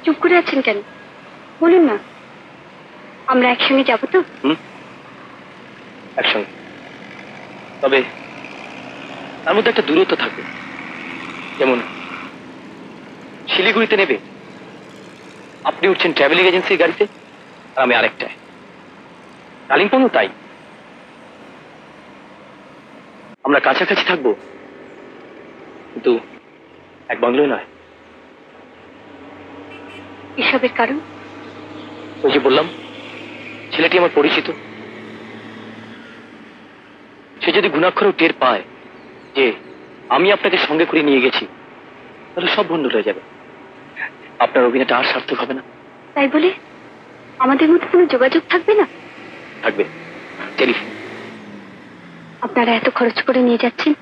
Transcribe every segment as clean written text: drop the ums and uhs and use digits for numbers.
চুপ করে আছেন কেন? বলুন না, আমরা একসঙ্গে যাবো তো? একসঙ্গে, তবে তার মধ্যে একটা দূরত্ব থাকবে। যেমন শিলিগুড়িতে নেবে, আপনি উঠছেন ট্রাভেলিং এজেন্সির গাড়িতে, আর আমি আরেকটায়। কালিম্পংও তাই। আমরা কাছাকাছি থাকবো, কিন্তু এক বাংলোয় নয়। এসবের কারণ? ওই যে বললাম, ছেলেটি আমার পরিচিত। সে যদি গুণাক্ষরেও টের পায় যে আমি আপনাকে সঙ্গে করে নিয়ে গেছি, তাহলে সব বন্ধ হয়ে যাবে। আপনার অভিনয়টা আর সার্থক হবে না। তাই বলে আমাদের মধ্যে কোনো যোগাযোগ থাকবে না? থাকবে, টেলিফোন। আপনারা এত খরচ করে নিয়ে যাচ্ছেন,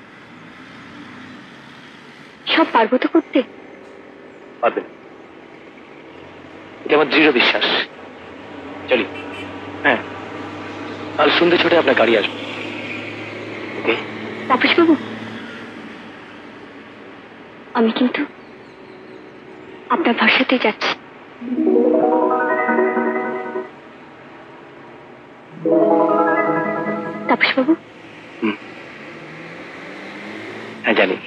সব পারবো তো করতে? পারবেন, এটা আমার দৃঢ় বিশ্বাস। চলি। হ্যাঁ, কাল সন্ধ্যে ছোটে আপনার গাড়ি আসবে। ওকে তাপস বাবু, আমি কিন্তু আপনার ভরসাতেই যাচ্ছি। তাপস বাবু। হ্যাঁ জানি।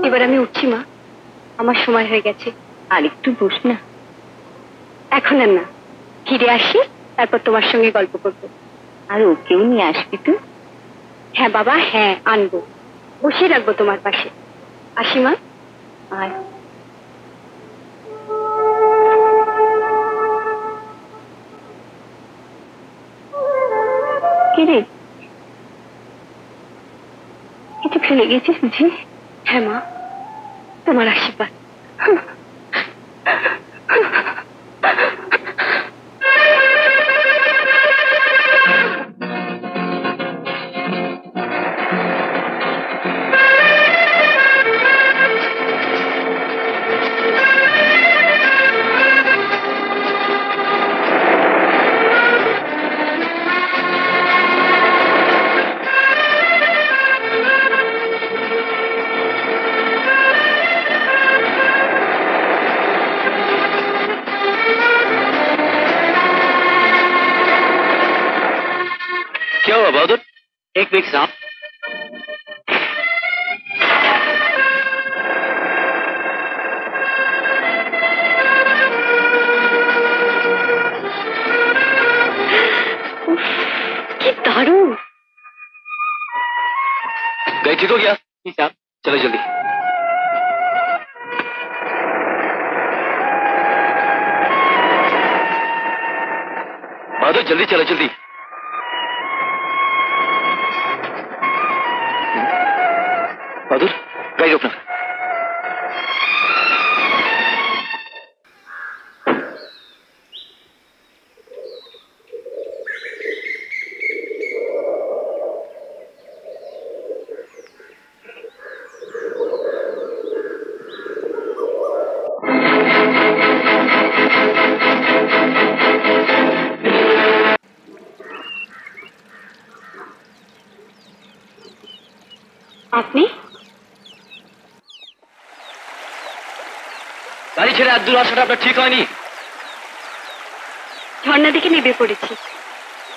এবার আমি উঠছি মা, আমার সময় হয়ে গেছে। আর একটু বস না। এখন আর না, ফিরে আসি, তারপর তোমার সঙ্গে গল্প করবো। আর ওকেও নিয়ে আসবি তো? হ্যাঁ বাবা, হ্যাঁ আনবো, বসিয়ে রাখবো তোমার পাশে। আসি মা। আর কে রে, কিছু ফেলে গেছিস বুঝি? হ্যাঁ মা, তোমার আশীর্বাদ। क्या हुआ बहादुर? एक मिनट साहब। কি দারুণ! गाड़ी ठीक हो गया? जी साहब। चलो जल्दी। बहादुर जल्दी चलो, जल्दी। बहादुर गाड़ी रोकना। আপনি গাড়ি ছেড়ে এত দূর আসাটা আপনার ঠিক হয়নি। ঝর্ণা দেখে নেমে পড়েছি।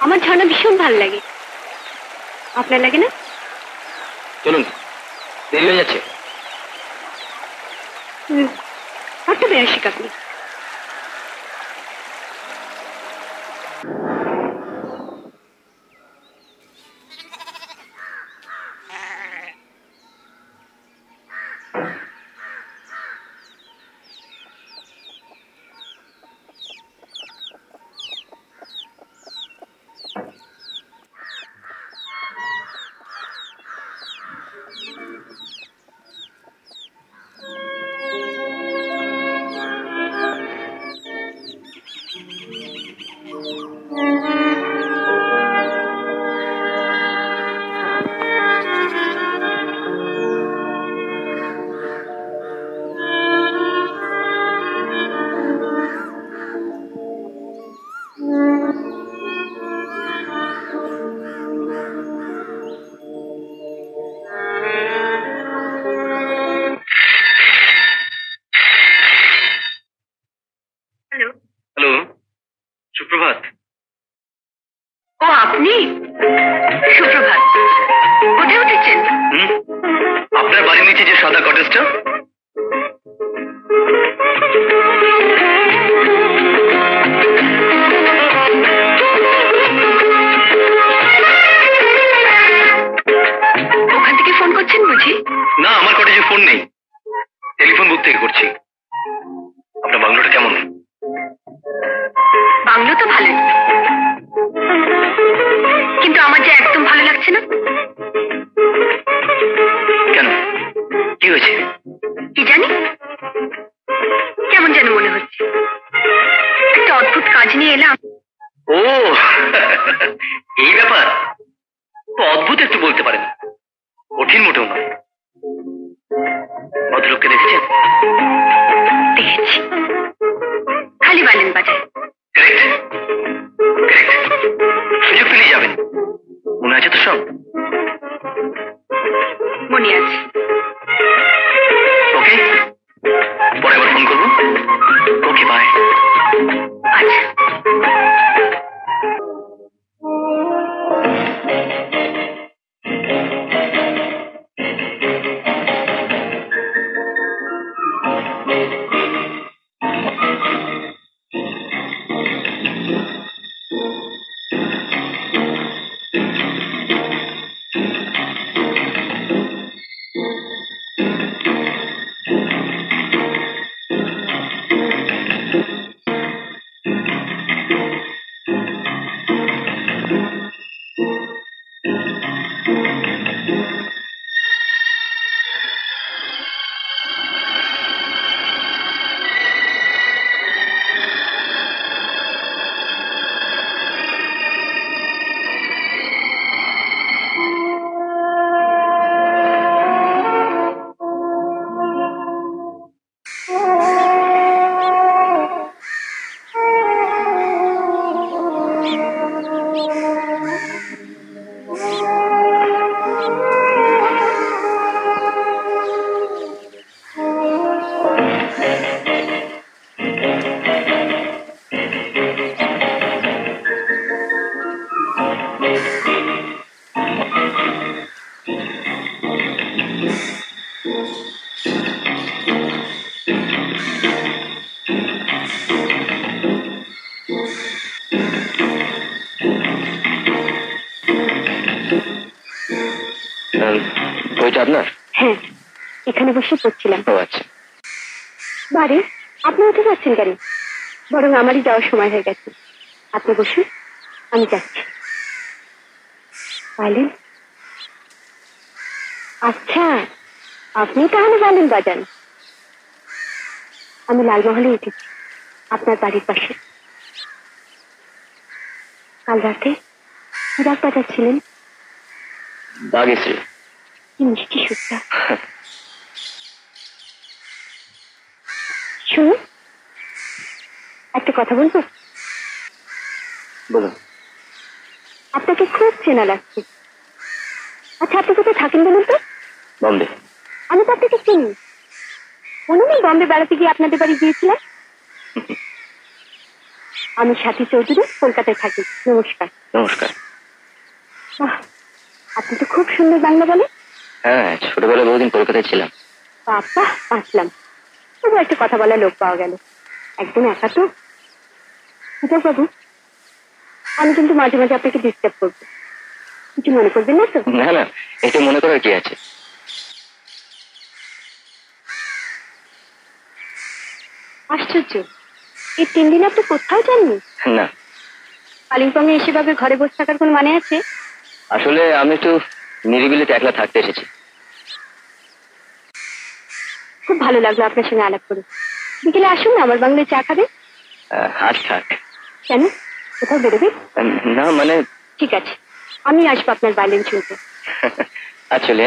আমার ঝর্ণা ভীষণ ভালো লাগে, আপনার লাগে না? চলুন, দেরি হয়ে যাচ্ছে। বড্ড বেয়াসিক আপনি। সুপ্রভাত। ও আপনি? সুপ্রভাত। কোথায় উঠেছেন? আপনার বাড়ির নিচে যে সাদা কটেজটা। ওখান থেকে ফোন করছেন বুঝি? না, আমার কটেজে ফোন নেই, টেলিফোন বুথ থেকে করছি। আপনার বাংলোটা কেমন? বাংলো তো ভালোই, কিন্তু আমার যে একদম ভালো লাগছে না। কেন, কি হয়েছে? কি জানি, কেমন যেন মনে হচ্ছে। একটা অদ্ভুত কাজ নিয়ে এলাম। ও এই ব্যাপার তো অদ্ভুত একটু বলতে পারেন, কঠিন মোটেও নয়। ভদ্রলোককে দেখেছেন? দেখেছি, খালি বালেন বাজায়। কারেক্ট, সুযোগ পেলেই যাবেন। মনে আছে তো সব? মনে আছে। ওকে, পরে আবার ফোন করবো। ওকে, বাই। আচ্ছা। বইটা আপনার? হ্যাঁ, এখানে বসে পড়ছিলাম। ও আচ্ছা। বারে, আপনি উঠে যাচ্ছেন কেন? বরং আমারই যাওয়ার সময় হয়ে গেছে। আপনি বসুন, আমি যাচ্ছি। পাইলেন? আচ্ছা, আপনি তাহলে বালেন বাজান। আমি লালমহলে উঠেছি, আপনার বাড়ির পাশে। কাল রাতে রাত বাজাচ্ছিলেন। দাগেছে। কি মিষ্টি সুরটা। শুনুন, একটা কথা বলবো? বলুন। আপনাকে খুব চেনা লাগছে। আচ্ছা, আপনি কোথায় থাকেন বলুন তো? বম্বে। আমি তো আপনাকে চিনি। মনে নেই বম্বে বেড়াতে গিয়ে আপনাদের বাড়ি গিয়েছিলাম? আমি সাথী চৌধুরী, কলকাতায় থাকি। নমস্কার। নমস্কার। বাহ, আপনি তো খুব সুন্দর বাংলা বলেন। হ্যাঁ, ছোটবেলায় বহুদিন কলকাতায় ছিলাম। বাবা, বাঁচলাম। তবু একটা কথা বলার লোক পাওয়া গেল। একদম একা তো। সুজাক বাবু, আমি কিন্তু মাঝে মাঝে আপনাকে ডিস্টার্ব করবো, কিছু মনে করবেন না তো? না না, এতে মনে করার কি আছে? আশ্চর্য, এই 3 দিন আপনি কোথাও যাননি? না, কালিম্পং এ এসে ভাবে ঘরে বসে থাকার কোন মানে আছে? আসলে আমি একটু নিরিবিলিতে একলা থাকতে এসেছি। খুব ভালো লাগলো আপনার সঙ্গে আলাপ করে। বিকেলে আসুন না, আমার বাংলায় চা খাবে। আজ থাক। কেন, কোথাও বেরোবে? না মানে। ঠিক আছে, আমি আসবো আপনার বাইলেন শুনতে। আসলে